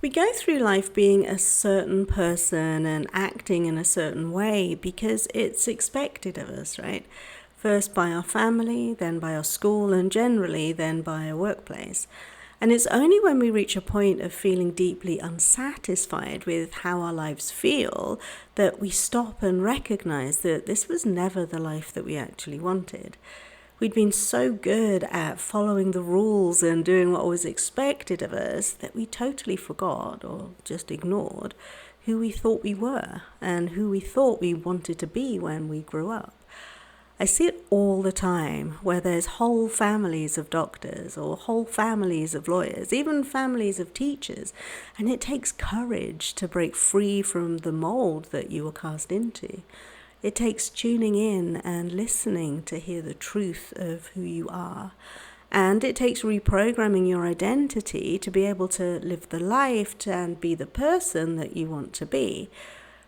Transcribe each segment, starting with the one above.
We go through life being a certain person and acting in a certain way because it's expected of us, right? First by our family, then by our school, and generally then by our workplace. And it's only when we reach a point of feeling deeply unsatisfied with how our lives feel that we stop and recognize that this was never the life that we actually wanted. We'd been so good at following the rules and doing what was expected of us that we totally forgot or just ignored who we thought we were and who we thought we wanted to be when we grew up. I see it all the time where there's whole families of doctors or whole families of lawyers, even families of teachers, and it takes courage to break free from the mold that you were cast into. It takes tuning in and listening to hear the truth of who you are. And it takes reprogramming your identity to be able to live the life and be the person that you want to be.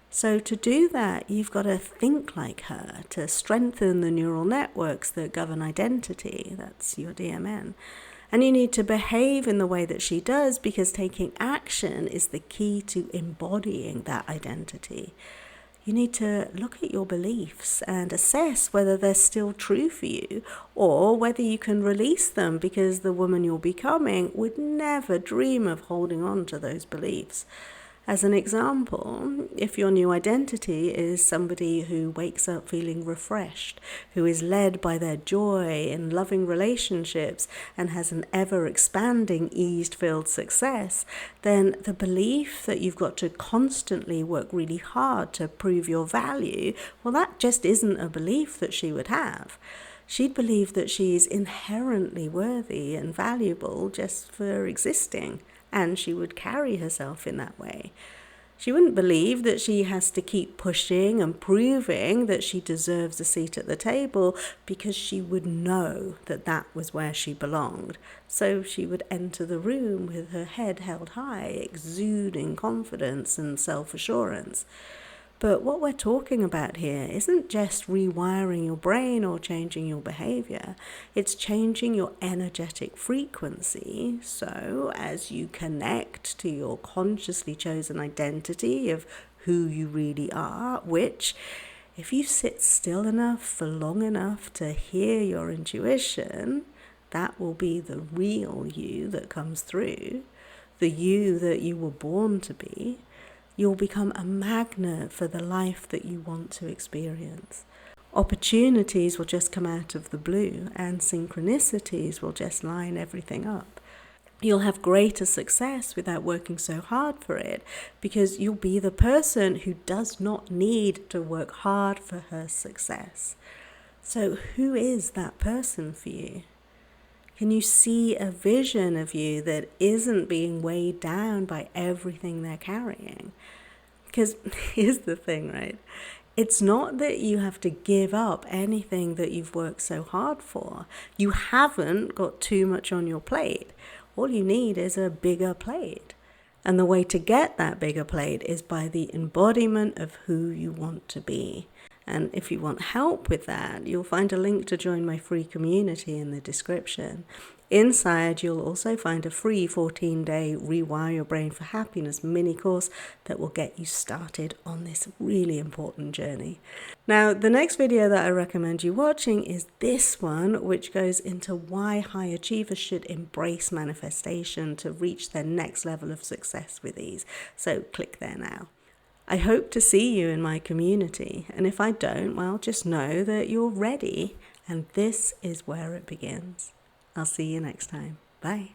So to do that, you've got to think like her, to strengthen the neural networks that govern identity. That's your DMN. And you need to behave in the way that she does, because taking action is the key to embodying that identity. You need to look at your beliefs and assess whether they're still true for you or whether you can release them, because the woman you're becoming would never dream of holding on to those beliefs. As an example, if your new identity is somebody who wakes up feeling refreshed, who is led by their joy in loving relationships and has an ever-expanding ease-filled success, then the belief that you've got to constantly work really hard to prove your value, well, that just isn't a belief that she would have. She'd believe that she's inherently worthy and valuable just for existing, and she would carry herself in that way. She wouldn't believe that she has to keep pushing and proving that she deserves a seat at the table, because she would know that that was where she belonged. So she would enter the room with her head held high, exuding confidence and self-assurance. But what we're talking about here isn't just rewiring your brain or changing your behavior. It's changing your energetic frequency. So as you connect to your consciously chosen identity of who you really are, which, if you sit still enough for long enough to hear your intuition, that will be the real you that comes through, the you that you were born to be. You'll become a magnet for the life that you want to experience. Opportunities will just come out of the blue, and synchronicities will just line everything up. You'll have greater success without working so hard for it, because you'll be the person who does not need to work hard for her success. So who is that person for you? Can you see a vision of you that isn't being weighed down by everything they're carrying? Because here's the thing, right? It's not that you have to give up anything that you've worked so hard for. You haven't got too much on your plate. All you need is a bigger plate. And the way to get that bigger plate is by the embodiment of who you want to be. And if you want help with that, you'll find a link to join my free community in the description. Inside, you'll also find a free 14-day Rewire Your Brain for Happiness mini course that will get you started on this really important journey. Now, the next video that I recommend you watching is this one, which goes into why high achievers should embrace manifestation to reach their next level of success with ease. So click there now. I hope to see you in my community, and if I don't, well, just know that you're ready, and this is where it begins. I'll see you next time. Bye.